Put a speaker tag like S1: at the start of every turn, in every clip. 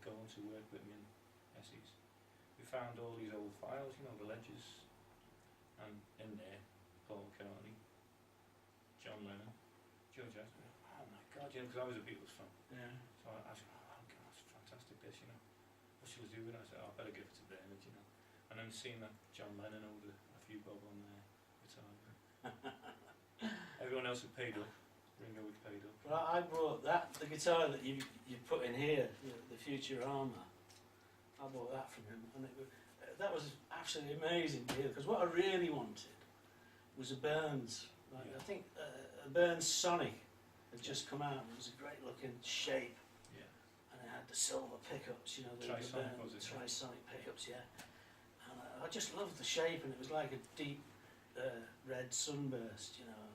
S1: going to work with me in Hessey's, we found all these old files, you know, the ledgers, and in there, Paul McCartney, John Lennon, George Hessey. Oh my God, you know, because I was a Beatles fan.
S2: Yeah.
S1: So I said, oh God, that's fantastic, this, you know. What shall I do with it? I said, oh, I better give it to Bernard, you know. And then seeing that John Lennon owed a few bob on there, guitar. Everyone else had paid up. Ringo had paid up.
S2: Well, I bought that, the guitar that you put in here, the Future Armour. I bought that from him, and that was absolutely amazing deal. Because what I really wanted was a Burns. Like,
S1: Yeah.
S2: I think a Burns Sonic had just come out. It was a great looking shape,
S1: Yeah.
S2: and it had the silver pickups, you know, the
S1: Trisonic,
S2: Burns
S1: was it?
S2: Trisonic pickups, yeah. And I just loved the shape, and it was like a deep red sunburst, you know.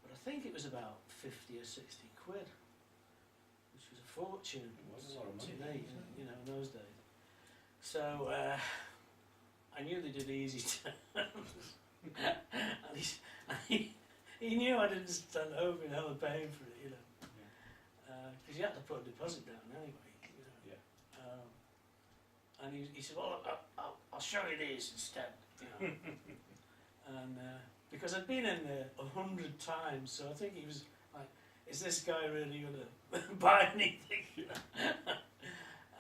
S2: But I think it was about 50 or 60 quid, which was a fortune.
S1: It was a lot of money.
S2: Today, you know, in those days. So I knew they did easy terms, and he knew I didn't stand over in hell of paying for it, you know, because you had to put a deposit down anyway, you know.
S1: Yeah.
S2: And he said, well, I'll show you these instead, you know. And because I'd been in there 100 times, so I think he was like, is this guy really going to buy anything? You know?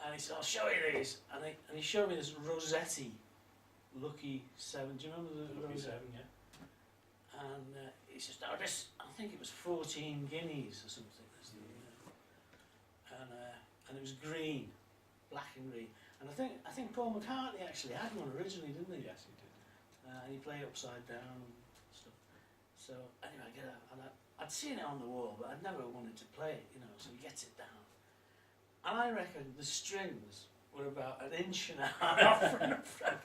S2: And he said, I'll show you these. And he showed me this Rossetti Lucky 7. Do you remember the
S1: Lucky
S2: Rossetti?
S1: 7, yeah.
S2: And he says, no, this, I think it was 14 guineas or something. And it was green, black and green. And I think Paul McCartney actually had one originally, didn't he?
S1: Yes, he did.
S2: And he played upside down and stuff. So anyway, I get out, and I'd seen it on the wall, but I'd never wanted to play it, you know. So he gets it down, and I reckon the strings were about 1.5 inches from the front.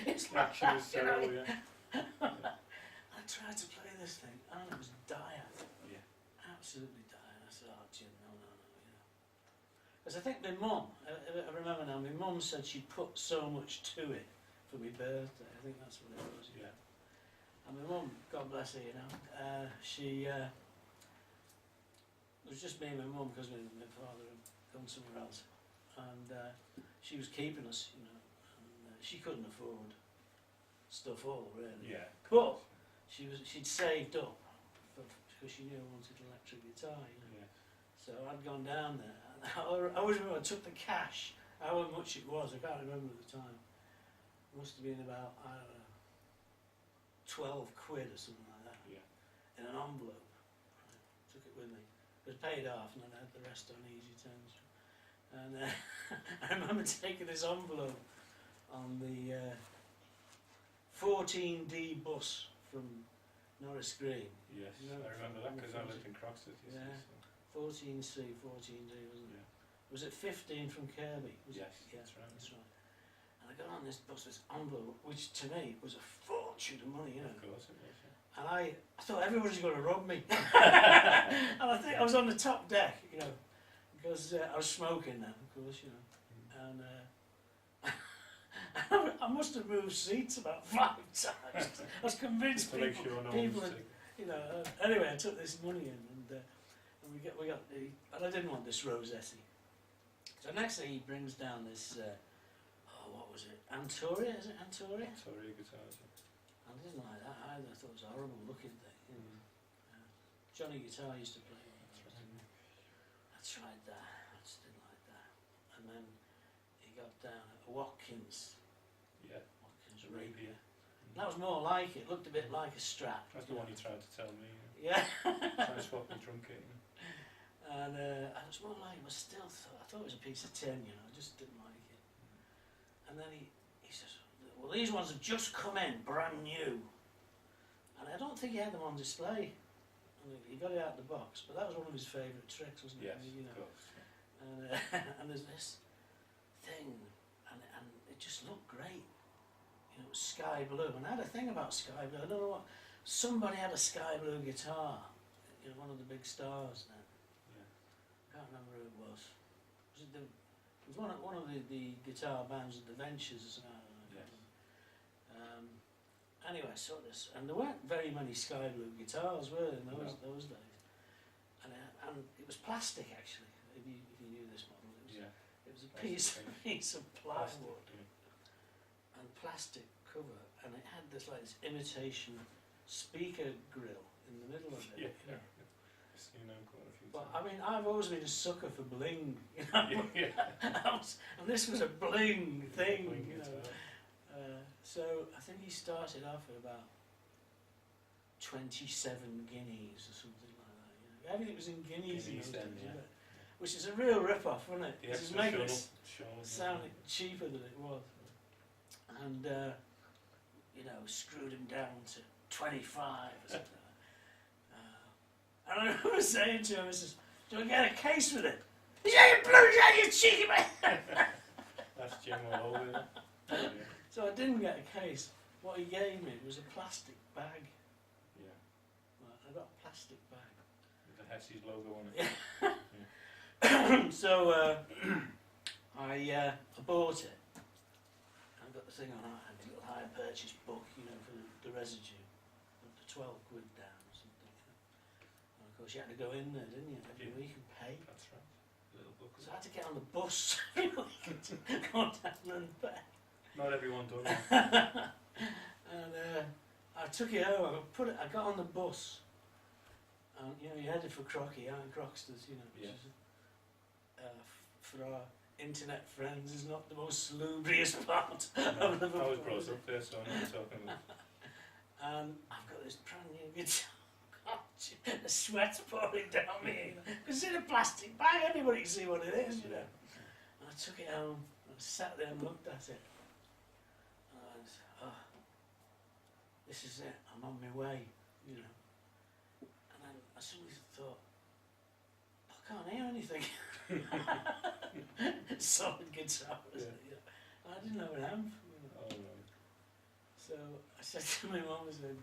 S2: It's like
S1: Action
S2: that,
S1: was
S2: you know.
S1: terrible, yeah.
S2: I tried to play this thing, and it was dire,
S1: Yeah.
S2: absolutely dire. I said, "Oh, Jim, no, you know." Because I think my mum, I remember now, my mum said she put so much to it for my birthday. I think that's what it was.
S1: Yeah.
S2: And my mum, God bless her, you know, it was just me and my mum because my father had gone somewhere else, and she was keeping us, you know, and she couldn't afford stuff all really.
S1: Yeah.
S2: But she'd saved up because she knew I wanted an electric guitar, you know.
S1: Yeah.
S2: So I'd gone down there, and I always remember I took the cash, however much it was, I can't remember at the time. It must have been about, I don't know, 12 quid or something like that,
S1: Yeah.
S2: in an envelope. Right. Took it with me. It was paid off, and then I had the rest on easy terms. And I remember taking this envelope on the 14D bus from Norris Green.
S1: Yes,
S2: You know,
S1: I remember that because I
S2: from-
S1: lived in Croxteth, you
S2: Yeah.
S1: see, so.
S2: 14C, 14D, wasn't it?
S1: Yeah.
S2: Was it 15 from Kirby? Was
S1: Yes,
S2: it? Yeah,
S1: that's right.
S2: That's right. And I got on this bus, this envelope, which to me was a fortune of money, you know.
S1: Of course it was, yeah.
S2: And I thought everybody was going to rob me. And I think I was on the top deck, you know, because I was smoking then, of course, you know. And I must have moved seats about 5 times. I was convinced
S1: To make
S2: people,
S1: sure no
S2: people
S1: one
S2: had,
S1: was
S2: you know. Anyway, I took this money in, and we got the, and I didn't want this Rossetti. So next thing he brings down this, what was it? Antoria, is it Antoria?
S1: Sorry, guitars.
S2: I didn't like that either. I thought it was a horrible looking thing. You know. Johnny Guitar used to play one. I tried that. I just didn't like that. And then he got down at Watkins.
S1: Yeah.
S2: Watkins
S1: Arabia.
S2: Rapier. That was more like it. Looked a bit like a Strat.
S1: That's the one you tried to tell me.
S2: Yeah.
S1: Trying to swap my drum kit.
S2: And it was more like it. But still, I thought it was a piece of tin. You know, I just didn't like it. And then he says, "Well, these ones have just come in, brand new." And I don't think he had them on display. I mean, he got it out of the box, but that was one of his favourite tricks, wasn't it?
S1: Yes,
S2: You know.
S1: of course.
S2: And, and there's this thing, and it just looked great. You know, it was sky blue, and I had a thing about sky blue. I don't know what. Somebody had a sky blue guitar. You know, one of the big stars then.
S1: Yeah.
S2: I can't remember who it was. It was one of the guitar bands at the Ventures or something. I don't know.
S1: Yes.
S2: Anyway, I saw this, and there weren't very many sky blue guitars, were there, in those days? And it was plastic actually. If you knew this model, it
S1: Yeah.
S2: was was a
S1: Plastic
S2: piece of
S1: Plastic,
S2: plywood
S1: yeah.
S2: and plastic cover, and it had this like this imitation speaker grill in the middle of it.
S1: Yeah,
S2: You know.
S1: I've seen them quite a few
S2: But I
S1: times.
S2: mean, I've always been a sucker for bling. You know?
S1: Yeah.
S2: And this was a bling thing.
S1: Bling
S2: You know.
S1: guitar.
S2: So I think he started off at about 27 guineas or something like that. You know. Everything was in guineas,
S1: Guineas
S2: in those
S1: then,
S2: days,
S1: yeah.
S2: wasn't it? Which is a real rip-off, wasn't it?
S1: The
S2: This is
S1: extra
S2: making it
S1: shawl,
S2: sound cheaper than it was. And, you know, screwed him down to 25 or something. And I remember saying to him, I says, do I get a case with it? He said, you bloody hell, you cheeky man!
S1: That's Jim all over it. Yeah.
S2: So I didn't get a case. What he gave me was a plastic bag.
S1: Yeah.
S2: Right, I got a plastic bag.
S1: With the Hessey's logo on it.
S2: So I bought it. I got the thing on a little hire purchase book, you know, for the residue. Up to 12 quid down or something. And of course you had to go in there, didn't you? Every
S1: Yeah.
S2: week and pay.
S1: That's right. Little book.
S2: So I had to get on the bus every week to go down and pay.
S1: Not everyone does it.
S2: And I took it home. I got on the bus. And you know, you headed for Crocky, Iron Croxters, you know, which
S1: Yeah.
S2: is, for our internet friends, is not the most salubrious part
S1: No,
S2: of Liverpool.
S1: I was brought up there, so I know what you're talking about.
S2: And I've got this brand new guitar. God, the sweat's pouring down me. Because it's in a plastic bag, anybody can see what it is, you know. And I took it home, and I sat there and looked at it. And I was, oh, this is it, I'm on my way, you know. And then I suddenly thought, I can't hear anything. Solid guitar, wasn't it? Yeah. And I didn't have an amp. You know.
S1: Oh, right.
S2: So I said to my mum, I said,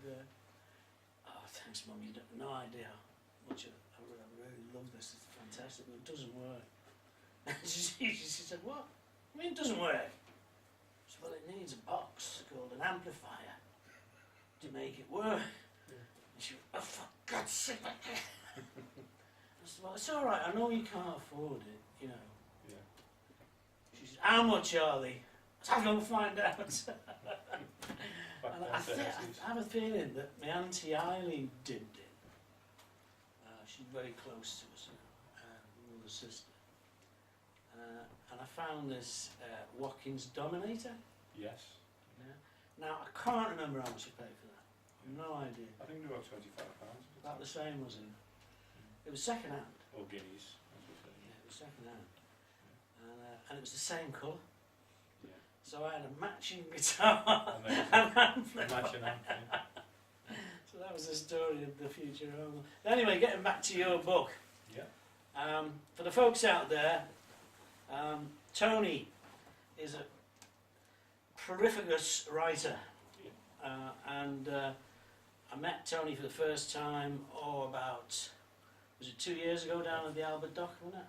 S2: oh, thanks mum, you have no idea how much I really love this, it's fantastic, but it doesn't work. And she said, what? I mean it doesn't work? She said, well, it needs a box called an amplifier to make it work.
S1: Yeah.
S2: And she went, oh, for God's sake. I said, well, it's alright, I know you can't afford it, you know.
S1: Yeah.
S2: She said, how much are they? I said, I'll go and find out.
S1: Back
S2: And
S1: down to Hessey's.
S2: I have a feeling that my Auntie Eileen did it. She's very close to us, you know, mother's sister. And I found this Watkins Dominator.
S1: Yes.
S2: Yeah. Now, I can't remember how much I paid for that. No idea.
S1: I think they were about £25.
S2: About the same, was it? It was second hand.
S1: Or guineas, as we say.
S2: Yeah, it was second hand. And it was the same colour.
S1: Yeah.
S2: So I had a matching guitar
S1: Amazing.
S2: and amplifier.
S1: Matching amp, yeah.
S2: So that was the story of the future home. Anyway, getting back to your book.
S1: Yeah.
S2: For the folks out there, Tony is a prolificous writer. And I met Tony for the first time, about, was it 2 years ago down at the Albert Dock, wasn't it?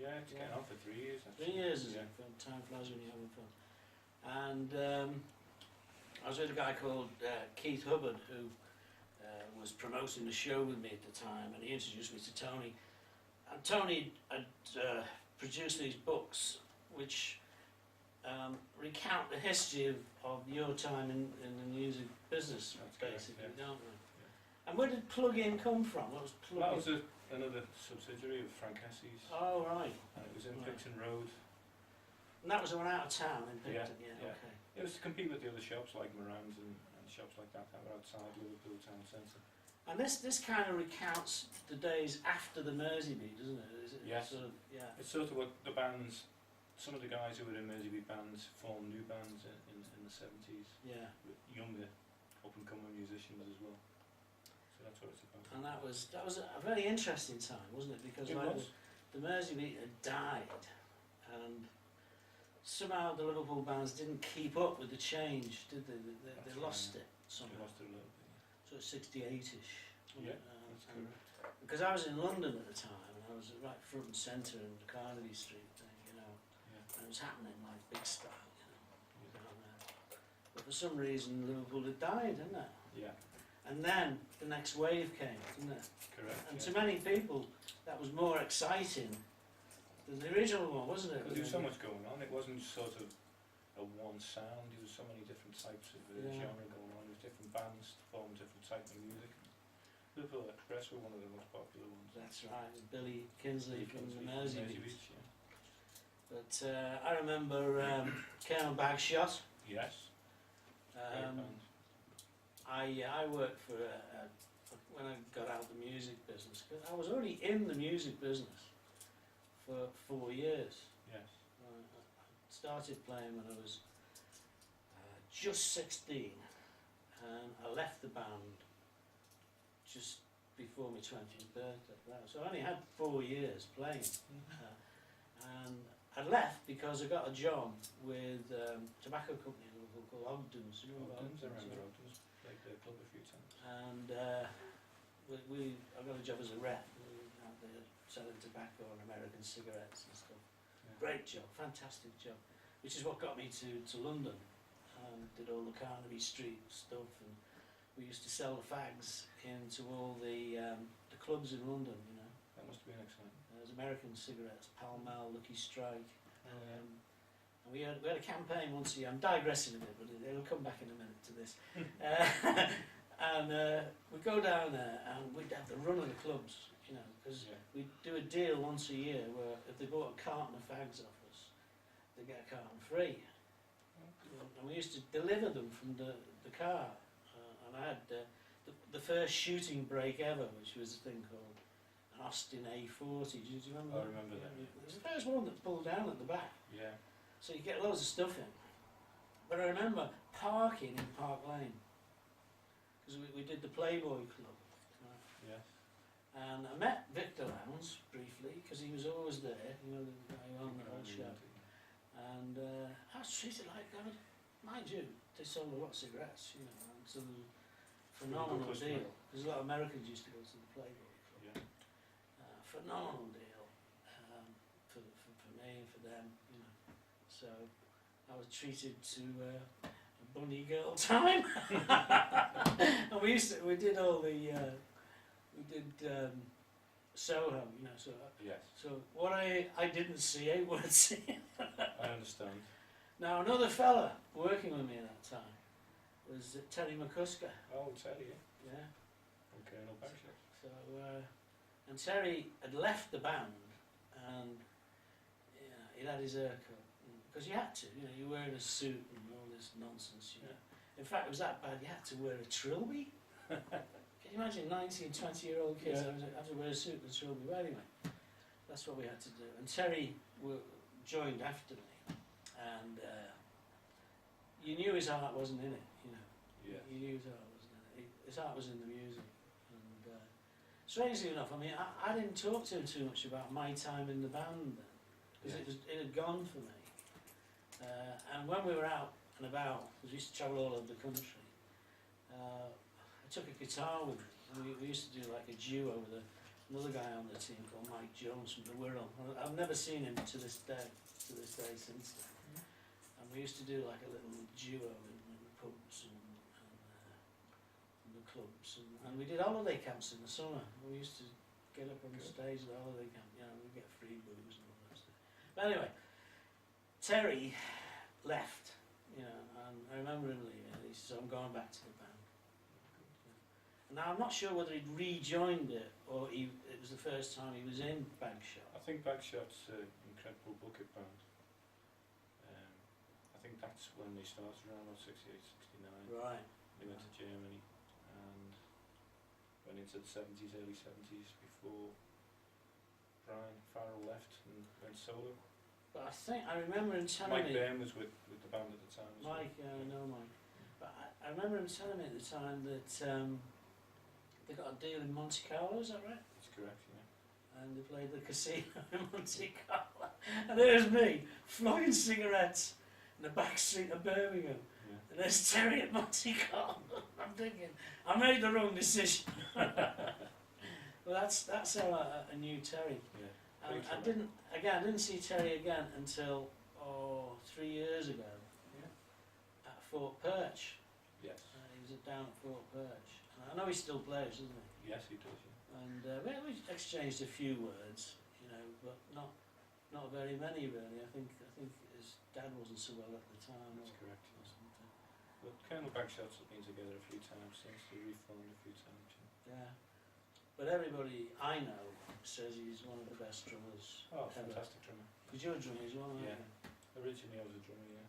S1: Yeah, it's getting on for 3 years.
S2: 3 years, is
S1: Yeah.
S2: it? Time flies when you're having fun. And I was with a guy called Keith Hubbard, who was promoting the show with me at the time, and he introduced me to Tony. And Tony had produced these books which recount the history of your time in the music business,
S1: That's correct,
S2: basically,
S1: yeah.
S2: don't we? And where did Plug In come from? What was Plug
S1: That
S2: In?
S1: was another subsidiary of Frank Hessey's.
S2: Oh, right.
S1: And it was in
S2: Right.
S1: Picton Road.
S2: And that was the one out of town in
S1: Yeah,
S2: Picton, yeah,
S1: yeah.
S2: okay.
S1: It was to compete with the other shops like Moran's and shops like that were outside Liverpool town centre.
S2: And this kind of recounts the days after the Merseybeat, doesn't it? Is it
S1: Yes.
S2: Sort of, yeah.
S1: It's sort of what the bands, some of the guys who were in Merseybeat bands formed new bands in the 70s,
S2: Yeah.
S1: with younger up and coming musicians as well. So that's what it's about.
S2: And that was a very interesting time, wasn't it? Because
S1: It
S2: like
S1: was.
S2: the Merseybeat had died, and somehow the Liverpool bands didn't keep up with the change, did they? They
S1: That's
S2: lost
S1: right.
S2: it
S1: We
S2: somehow.
S1: lost it a little bit.
S2: So it's 68ish.
S1: Yeah, that's
S2: and
S1: correct.
S2: because I was in London at the time, and I was right front and centre in the Carnaby Street thing, you know,
S1: Yeah.
S2: and it was happening like big style, you know, down there. But for some reason Liverpool had died, didn't it?
S1: Yeah,
S2: And then the next wave came, didn't it?
S1: correct.
S2: And
S1: Yeah.
S2: to many people, that was more exciting the original one, wasn't it?
S1: Because there was so much going on. It wasn't sort of a one sound. There was so many different types of genre going on. There was different bands to form different type of music. Liverpool Express were one of the most popular ones.
S2: That's right, with Billy Kinsley from the Mersey Beach.
S1: Yeah.
S2: But I remember Colonel Bagshot.
S1: Yes.
S2: I worked for when I got out of the music business, 'cause I was already in the music business for 4 years.
S1: Yes.
S2: I started playing when I was just 16, and I left the band just before my 20th birthday. So I only had 4 years playing, and I left because I got a job with a tobacco company in Liverpool called Ogden's. You know about
S1: Ogden's, I remember Ogden's. Played their club a few times.
S2: And I got a job as a rep. We were out there selling tobacco and American cigarettes and stuff.
S1: Yeah.
S2: Great job, fantastic job. Which is what got me to London. Did all the Carnaby Street stuff, and we used to sell the fags into all the clubs in London. You know.
S1: That must have been excellent.
S2: There's American cigarettes, Pall Mall, Lucky Strike. And we had a campaign once a year. I'm digressing a bit, but it'll come back in a minute to this. And we'd go down there and we'd have the run of the clubs, you know, because we'd do a deal once a year where if they bought a carton of fags off us, they'd get a carton free. And we used to deliver them from the car. And I had the first shooting brake ever, which was a thing called an Austin A40. Do you remember
S1: I
S2: that?
S1: remember that.
S2: It was the first one that pulled down at the back.
S1: Yeah.
S2: So you get loads of stuff in. But I remember parking in Park Lane, because we did the Playboy Club.
S1: Yes.
S2: And I met Victor Lowndes briefly, because he was always there, you know, the guy who owned the whole show. And I was treated like God. Mind you, they sold a lot of cigarettes, you know, and some phenomenal deal. Because a lot of Americans used to go to the Playboy Club.
S1: Yeah.
S2: Phenomenal deal for me and for them, you know. So I was treated to a bunny girl time. And we did all the Soho, you know. So
S1: yes.
S2: So what I didn't see, I would see.
S1: I understand.
S2: Now another fella working with me at that time was Terry McCusker.
S1: Oh, Terry.
S2: Yeah.
S1: Okay, no Bagshot.
S2: So and Terry had left the band, and he'd had his hair cut because you had to. You know, you're wearing a suit and all this nonsense. You know. In fact, it was that bad. You had to wear a trilby. Can you imagine 19, 20-year-old kids have to wear a suit and a trilby? Well, anyway, that's what we had to do. And Terry joined after me, and you knew his heart wasn't in it. You know.
S1: Yeah.
S2: You knew his heart wasn't in it. His heart was in the music. And strangely enough, I mean, I didn't talk to him too much about my time in the band then, because it had gone for me. And when we were out and about, because we used to travel all over the country, I took a guitar with me, and we used to do like a duo with another guy on the team called Mike Jones from the Wirral. I've never seen him to this day since then. And we used to do like a little duo in the pubs and the clubs, and we did holiday camps in the summer. We used to get up on the stage at the holiday camp, you know, we'd get free booze and all that stuff. But anyway, Terry left, you know, and I remember him leaving. He said, I'm going back to the band. Now I'm not sure whether he'd rejoined it or it was the first time he was in Bagshot.
S1: I think Bagshot's an incredible bucket band. I think that's when they started around 68, 69.
S2: Right.
S1: They went to Germany and went into the 70s, early 70s before Brian Farrell left and went solo.
S2: But I remember him telling me...
S1: Mike Bairn was with the band at the time.
S2: Mike, I know Mike. But I remember him telling me at the time that they got a deal in Monte Carlo, is that right?
S1: That's correct, yeah.
S2: And they played the casino in Monte Carlo. And there's me, flogging cigarettes in the back street of Birmingham.
S1: Yeah.
S2: And there's Terry at Monte Carlo. I'm thinking, I made the wrong decision. Well, that's how I knew Terry.
S1: Yeah.
S2: And I didn't see Terry again until 3 years ago. Yeah. At Fort Perch.
S1: Yes.
S2: He was down at Fort Perch. And I know he still plays, doesn't he?
S1: Yes, he does. Yeah.
S2: And we exchanged a few words, you know, but not not very many really. I think his dad wasn't so well at the time.
S1: That's
S2: or,
S1: correct.
S2: or something.
S1: But Colonel Bagshots have been together a few times since they reformed a few times.
S2: Yeah. But everybody I know says he's one of the best drummers
S1: Oh,
S2: ever.
S1: fantastic drummer.
S2: Because you're a drummer as well, aren't
S1: Yeah.
S2: you?
S1: Originally I was a drummer, yeah.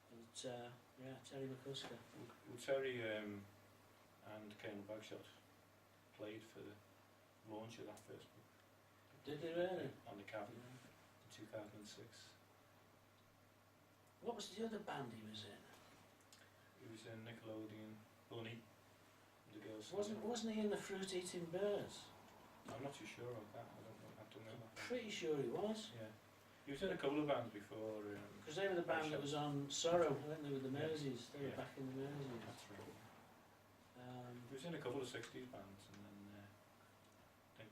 S2: But yeah, Terry McCusker.
S1: Well, Terry and Colonel Bagshot played for the launch of that first book.
S2: Did they really?
S1: On the Cavern
S2: Yeah.
S1: in 2006.
S2: What was the other band he was in?
S1: He was in Nickelodeon, Bunny, the girls.
S2: Wasn't he in the Fruit Eating Birds?
S1: I'm not too sure of that. I have to remember.
S2: Pretty sure he was.
S1: Yeah. He was in a couple of bands before.
S2: Because they were the band that was on Sorrow, weren't they, with the
S1: Yeah.
S2: Merseys? They were
S1: Yeah.
S2: back in the Merseys.
S1: That's right. He was in a couple of 60s bands, and then I think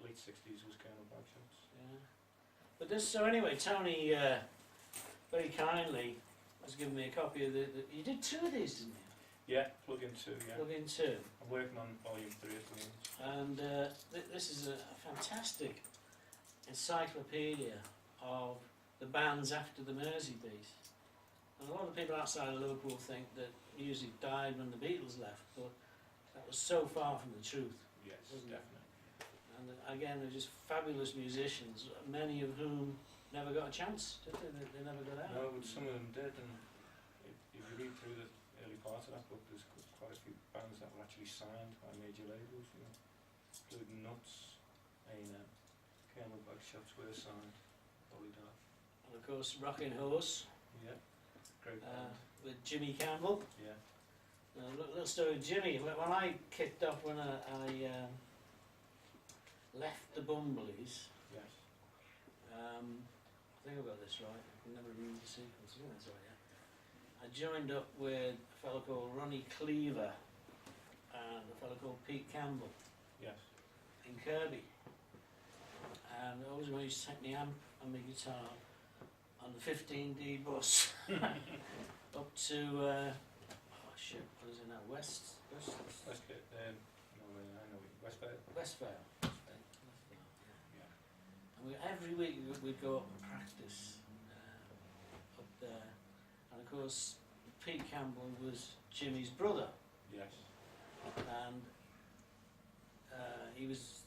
S1: late 60s was Colonel Bagshots.
S2: Yeah. But this, so anyway, Tony very kindly has given me a copy of the you did two of these, didn't you?
S1: Yeah, plug in two, yeah.
S2: Plug in two.
S1: I'm working on volume 3 at the moment.
S2: And this is a fantastic encyclopedia of the bands after the Mersey beat. And a lot of people outside of Liverpool think that music died when the Beatles left, but that was so far from the truth.
S1: Yes,
S2: Wasn't it?
S1: definitely.
S2: And again, they're just fabulous musicians, many of whom never got a chance, did they? They never got out.
S1: No, but some of them did, and if you read through the early part of that book, there's quite a few bands that were actually signed by major labels, you know, including Nuts, A&M, Colonel Bagshots were signed, Dolly Dark.
S2: And of course, Rockin' Horse
S1: Yeah, great band.
S2: with Jimmy Campbell.
S1: Yeah,
S2: Little story of Jimmy. When I kicked off, when I left the Bumbleys,
S1: yes.
S2: I think I've got this right. I can never remember the sequence. I think that's right, yeah. I joined up with a fellow called Ronnie Cleaver and a fellow called Pete Campbell
S1: Yes.
S2: in Kirby. And I always used to take my amp and my guitar on the 15D bus up to, oh shit, what is it now?
S1: Westgate, no, I know, Westvale.
S2: Westvale.
S1: Yeah.
S2: And every week we'd go up and practice up there. And of course, Pete Campbell was Jimmy's brother.
S1: Yes.
S2: And he was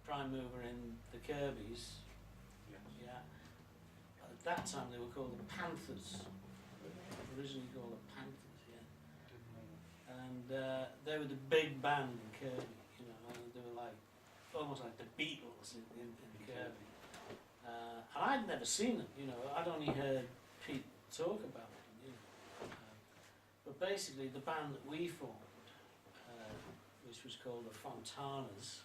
S2: prime mover in the Kirby's.
S1: Yes.
S2: Yeah. At that time they were called the Panthers. Originally called the Panthers, yeah.
S1: Didn't know that.
S2: And they were the big band in Kirby, you know, and they were like, almost like the Beatles in Kirby. And I'd never seen them, you know, I'd only heard Pete talk about them, you know. But basically the band that we formed, which was called the Fontanas,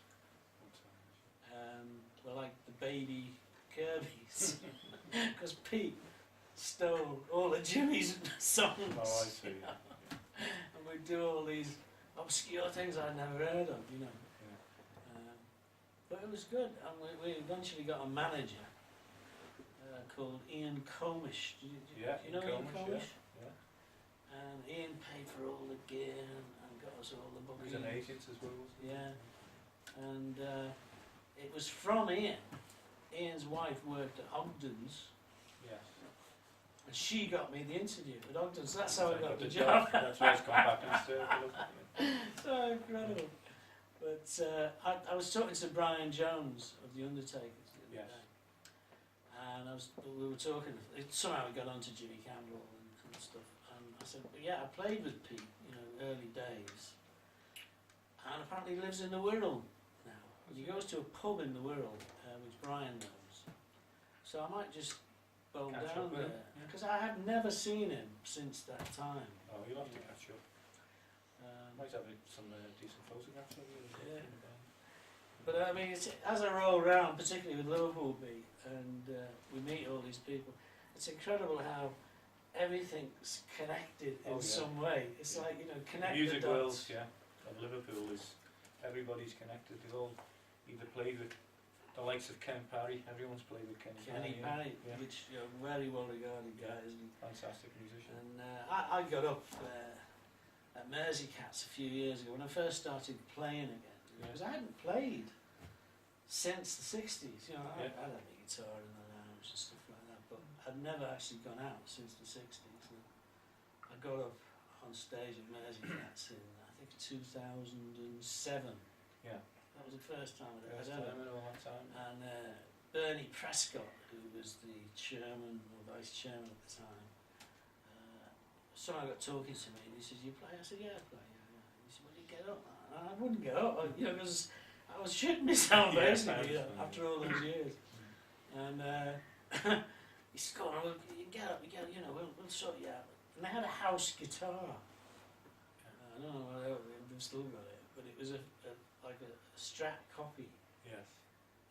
S2: were like the baby Kirby's. Because Pete stole all of Jimmy's songs.
S1: Oh, I see.
S2: You know? And we'd do all these obscure things I'd never heard of, you know.
S1: Yeah.
S2: But it was good, and we eventually got a manager called Ian Comish. Do you know Ian Comish?
S1: Yeah.
S2: And Ian paid for all the gear and got us all the
S1: He
S2: booking.
S1: was an agent as well, wasn't he?
S2: Yeah. And it was from Ian. Ian's wife worked at Ogden's,
S1: Yes.
S2: and she got me the interview at Ogden's. That's how I got the job.
S1: That's why it's come back in a circle, isn't it?
S2: So incredible. But I was talking to Brian Jones of The Undertakers the other
S1: Yes.
S2: day, and we were talking, somehow we got on to Jimmy Campbell and stuff, and I said, well, yeah, I played with Pete, you know, early days, and apparently he lives in the Wirral now. He goes to a pub in the Wirral, which Brian knows, so I might just bowl
S1: Catch
S2: down
S1: up with him,
S2: there,
S1: yeah.
S2: because I had never seen him since that time.
S1: Oh, you'll have to catch up.
S2: Um,
S1: Might have some decent photographs of you.
S2: Yeah. But I mean, as I roll around, particularly with Liverpool Beat, and we meet all these people, it's incredible how everything's connected in some way. It's like, you know, connect
S1: The music
S2: the
S1: world,
S2: dots.
S1: yeah, of Liverpool is, everybody's connected. They all either played with the likes of Ken Parry. Everyone's played with Kenny
S2: Parry,
S1: Yeah.
S2: which, you know, very well regarded guys.
S1: Fantastic musician.
S2: And I got up at Mersey Cats a few years ago when I first started playing again, because I hadn't played since the 60s. You know, I
S1: Yeah.
S2: had a guitar in the lounge and stuff like that, but I'd never actually gone out since the 60s. And I got up on stage at Mersey Cats in, I think, 2007.
S1: Yeah.
S2: That was the first time I'd
S1: First
S2: ever.
S1: time in all that time.
S2: And Bernie Prescott, who was the chairman or vice chairman at the time, someone got talking to me and he says, "You play?" I said, "Yeah, I play." Yeah. He said, "Well, you get up." And I wouldn't get up, you know, because I was shitting myself basically, you know, after all those years. And he said, "Go on, you get up, you know, we'll sort you out." And they had a house guitar. I don't know whether they've still got it, but it was like a Strat copy.
S1: Yes.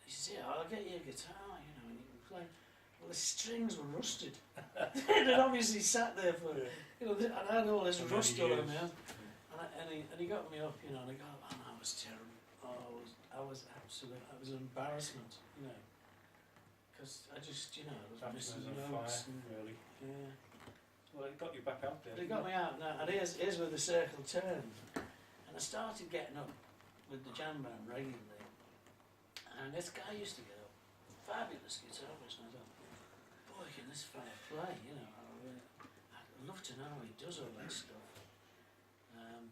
S2: He says, "Yeah, I'll get you a guitar, you know, and you can play." Well, the strings were rusted. It had obviously sat there for, you know, and I had all this rust all over me. And he got me up, you know, and I got up, and I was terrible. Oh, I was absolute. It was an embarrassment, you know, because I just, you know, I was missing notes.
S1: Really.
S2: Yeah.
S1: Well, it got you back out there.
S2: But it got me out now, and here's where the circle turned. And I started getting up with the jam band regularly, and this guy used to get up, fabulous guitarist, and I thought, boy, can this fella play, you know, I'd love to know how he does all that stuff. And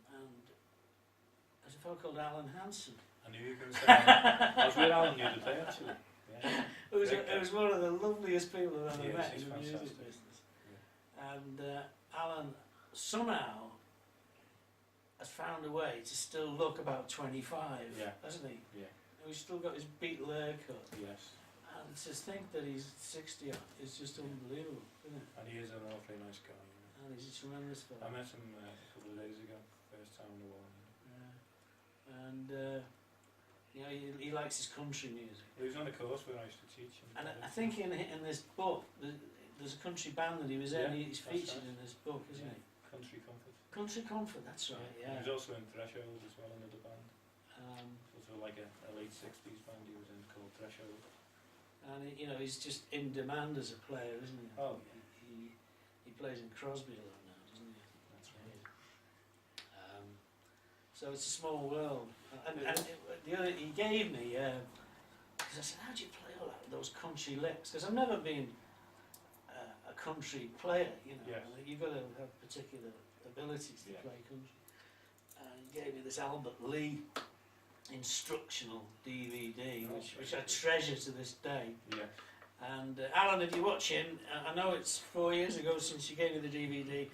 S2: there's a fellow called Alan Hansen.
S1: I knew you were going to say that. I was with Alan the other day, actually. Yeah.
S2: It was one of the loveliest people I've ever met
S1: He's
S2: in the music
S1: fantastic.
S2: business. Yeah. And Alan somehow has found a way to still look about 25, hasn't he?
S1: Yeah.
S2: And he's still got his Beatle haircut.
S1: Yes.
S2: And to think that he's 60 is just unbelievable, isn't it?
S1: And he is an awfully nice guy. You know.
S2: And he's a tremendous
S1: I
S2: fellow.
S1: met him a couple of days ago, first time in a while.
S2: Yeah. And you know, he likes his country music.
S1: Well, he was on a course where I used to teach him.
S2: And I think in this book, there's a country band that he was in.
S1: Yeah,
S2: He's
S1: that's
S2: featured
S1: right.
S2: in this book, isn't he?
S1: Country Comfort.
S2: Country Comfort, that's right.
S1: He
S2: Yeah.
S1: was also in Threshold as well, another band. Sort of like a late 60s band he was in called Threshold.
S2: And you know, he's just in demand as a player, isn't he?
S1: Oh,
S2: He plays in Crosby a lot now, doesn't he?
S1: That's right.
S2: So it's a small world. The other he gave me, because I said, "How do you play all that, those country licks?" Because I've never been a country player, you know.
S1: Yes.
S2: You've got to have particular abilities to
S1: Yeah.
S2: play country. And he gave me this Albert Lee instructional DVD, which I treasure to this day.
S1: Yeah.
S2: And Alan, if you're watching, I know it's 4 years ago since you gave me the DVD,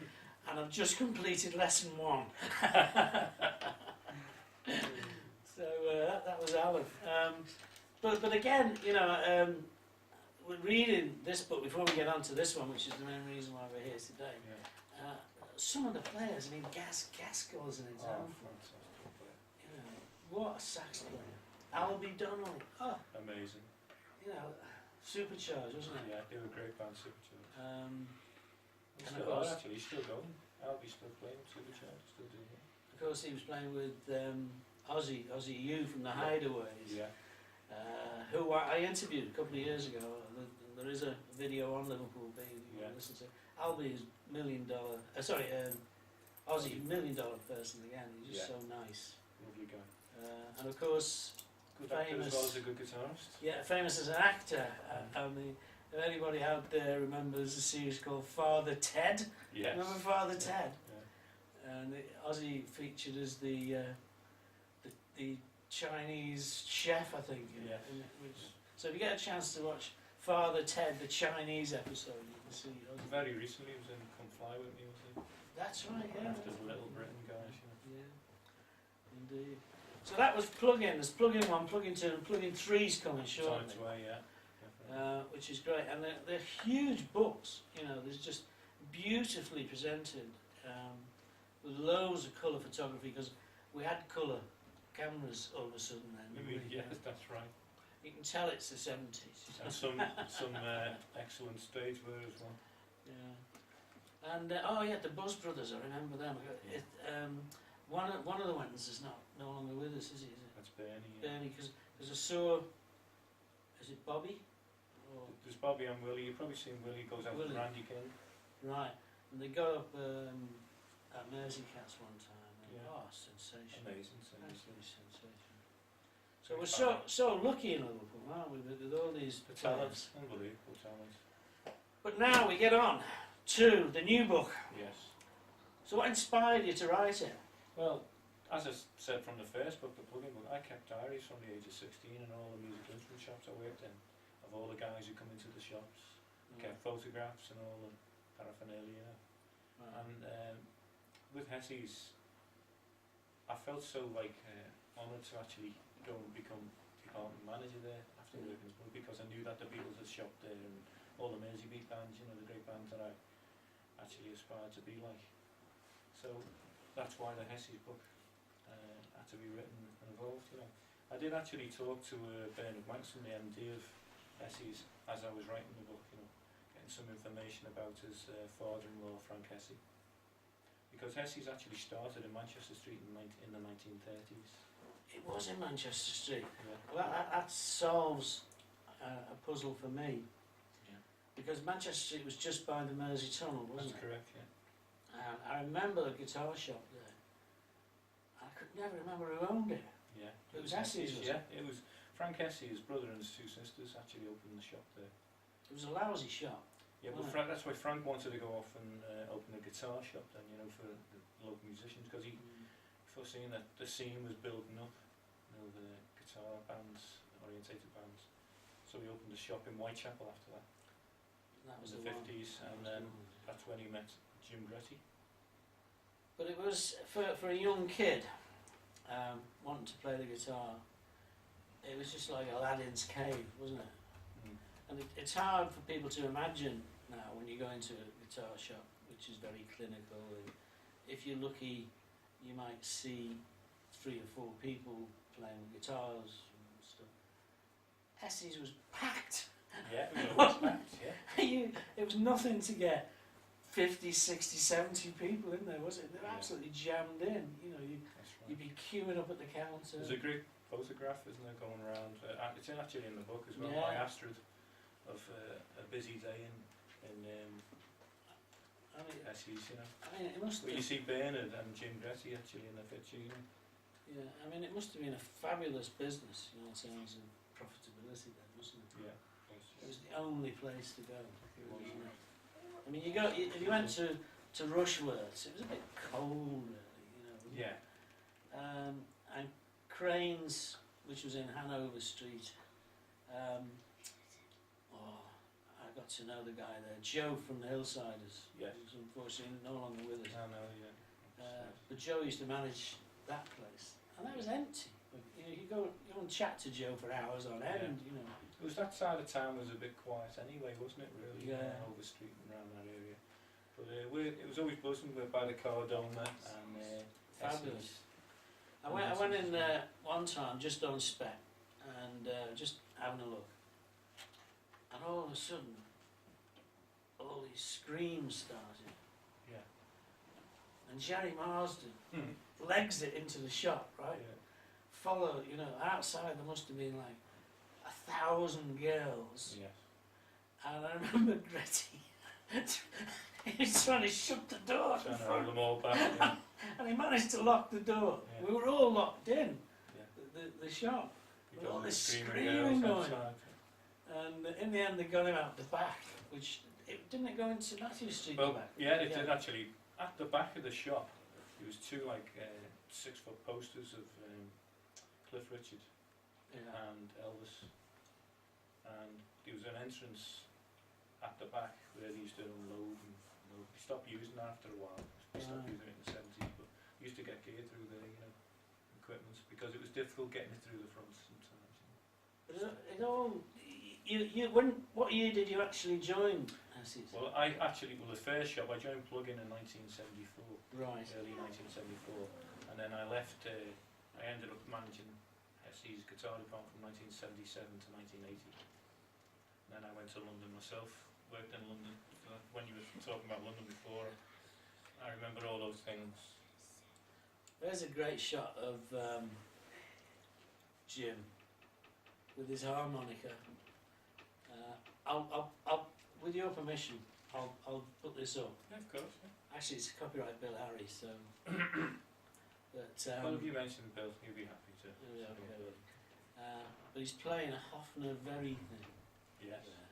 S2: and I've just completed lesson 1. So that was Alan. But again, you know, we're reading this book before we get on to this one, which is the main reason why we're here today.
S1: Yeah.
S2: Some of the players, I mean, Gaskell is an example.
S1: Fantastic player.
S2: You know, what a sax player. Albie Donnelly. Oh,
S1: Amazing.
S2: you know, supercharged, wasn't it?
S1: Yeah, they were a great band, Supercharged.
S2: And
S1: Still
S2: of course,
S1: are, actually, he's still going. Albie's still playing Supercharged, still doing it.
S2: of course, he was playing with Ozzy U from the Hideaways,
S1: Yeah.
S2: who I interviewed a couple of years ago. There is a video on Liverpool Beat you
S1: Yeah.
S2: can listen to. Albie is $1 million. Ozzy $1 million person again. He's just
S1: Yeah.
S2: so nice.
S1: Lovely guy.
S2: And of course,
S1: Good actor as
S2: famous.
S1: well as a good guitarist.
S2: Yeah, famous as an actor. I mean, if anybody out there remembers a series called Father Ted,
S1: Yes.
S2: remember Father Ted?
S1: Yeah.
S2: And Ozzy featured as the Chinese chef, I think.
S1: Yes.
S2: So if you get a chance to watch Father Ted, the Chinese episode, you can see Ozzy.
S1: Very recently he was in Come Fly With Me, was he?
S2: That's right, yeah.
S1: After the Little Britain guys, you know.
S2: Yeah, indeed. So that was plug-in. There's plug-in 1, plug-in 2, and plug-in 3's coming
S1: It's on
S2: shortly.
S1: its way, yeah. Definitely.
S2: Which is great, and they're huge books. You know, there's just beautifully presented with loads of colour photography, because we had colour cameras all of a sudden then.
S1: Yes, that's right.
S2: You can tell it's the 70s.
S1: And some excellent stage wear as well.
S2: Yeah. And oh yeah, the Buzz Brothers. I remember them. One of the ones is no longer with us, is he? Is it?
S1: That's Bernie. Yeah.
S2: Bernie, because I saw. Is it Bobby? Or,
S1: There's Bobby and Willie. You've probably seen Willie goes out with
S2: Willie.
S1: Randy King.
S2: right. And they got up at Mersey Cats one time. And,
S1: Yeah.
S2: oh, sensational.
S1: Amazing.
S2: Absolutely sensational. So we're so lucky in Liverpool, aren't we, with all these
S1: The
S2: talents.
S1: talent, unbelievable talent.
S2: But now we get on to the new book.
S1: Yes.
S2: So what inspired you to write it?
S1: Well, as I said from the first book, the plugin book, I kept diaries from the age of 16 in all the musical instrument shops I worked in, of all the guys who come into the shops. Kept photographs and all the paraphernalia. And with Hessey's, I felt so like honoured to actually go and become department manager there after working as well, because I knew that the Beatles had shopped there and all the Merseybeat bands, you know, the great bands that I actually aspired to be like. So that's why the Hessey's book had to be written and involved, you know. I did actually talk to Bernard Manson, the MD of Hessey's, as I was writing the book, you know, getting some information about his father-in-law, Frank Hessey. Because Hessey's actually started in Manchester Street in the 1930s.
S2: It was in Manchester Street.
S1: Yeah.
S2: Well, that solves a puzzle for me.
S1: Yeah.
S2: Because Manchester Street was just by the Mersey Tunnel, wasn't
S1: That's
S2: it?
S1: correct, yeah.
S2: And I remember the guitar shop there. I could never remember who owned it.
S1: Yeah.
S2: It was Hessey's, was
S1: yeah, it was Frank Hessey, his brother and his two sisters actually opened the shop there.
S2: It was a lousy shop.
S1: Yeah, but Frank, that's why Frank wanted to go off and open a guitar shop then, you know, for the local musicians, because he foreseen that the scene was building up, you know, the guitar bands, orientated bands. So he opened a shop in Whitechapel after that.
S2: That was
S1: in the 50s, and then that's when he met Jim Gretty.
S2: But it was, for a young kid, wanting to play the guitar, it was just like Aladdin's cave, wasn't it? And it's hard for people to imagine now when you go into a guitar shop, which is very clinical, and if you're lucky you might see 3 or 4 people playing guitars and stuff. Hessey's was packed.
S1: Yeah, it was packed, yeah.
S2: It was nothing to get 50, 60, 70 people in there, was it? They were absolutely jammed in, you know, you'd be queuing up at the counter.
S1: There's a great photograph, isn't there, going around, it's actually in the book as well,
S2: Yeah.
S1: by Astrid, of a busy day in Hessey's, you know.
S2: I mean, it must have
S1: Well,
S2: been,
S1: you see Bernard and Jim Gretty actually in the picture, you know.
S2: yeah, I mean, it must have been a fabulous business, you know, in terms of profitability then, wasn't it?
S1: Yeah.
S2: It was the only place to go, wasn't it? I mean, if you went to Rushworth's, it was a bit cold, really, you know. Wasn't
S1: Yeah.
S2: it? And Cranes, which was in Hanover Street. I got to know the guy there, Joe from the Hillsiders.
S1: Yes.
S2: Who's unfortunately no longer with us.
S1: I know, yeah.
S2: But Joe used to manage that place, and that was empty. But, you know, you go and chat to Joe for hours on end, you know.
S1: It was that side of town was a bit quiet anyway, wasn't it, really?
S2: Yeah.
S1: Over Street and around that area. But it was always buzzing by the Cardona and
S2: Fabulous. I went in there one time just on spec and just having a look, and all of a sudden all these screams started.
S1: Yeah.
S2: And Jerry Marsden legs it into the shop, right?
S1: Yeah.
S2: Follow, you know, outside there must have been like 1,000 girls.
S1: Yes.
S2: And I remember Gretty, he was trying to shut the door at the
S1: Trying to
S2: front.
S1: hold them all back. Yeah.
S2: And he managed to lock the door.
S1: Yeah.
S2: We were all locked in,
S1: Yeah.
S2: the shop.
S1: Because
S2: all
S1: of the
S2: this
S1: screaming
S2: screaming
S1: girls
S2: going.
S1: outside.
S2: And in the end they got him out the back, which, didn't it go into Matthew Street
S1: Well,
S2: back?
S1: yeah, it did actually. At the back of the shop, there was 2 like 6-foot posters of Cliff Richard and Elvis, and there was an entrance at the back where they used to unload and load. They stopped using that after a while. They stopped using it in the 70s, but we used to get gear through there, you know, equipment, because it was difficult getting it through the front sometimes. You know.
S2: But it all, what year did you actually join Hessey's?
S1: Well, the first shop I joined Plug-in 1974.
S2: Right.
S1: Early 1974, and then I left. I ended up managing Hessey's guitar department from 1977 to 1980. And then I went to London myself. Worked in London. When you were talking about London before, I remember all those things.
S2: There's a great shot of Jim with his harmonica. I'll, with your permission, I'll put this up.
S1: Yeah, of course. Yeah.
S2: Actually, it's copyright Bill Harry, so. But
S1: Well, if you mentioned Bill, he'll be happy to.
S2: yeah, okay. but he's playing a Hofner very thing.
S1: Yes.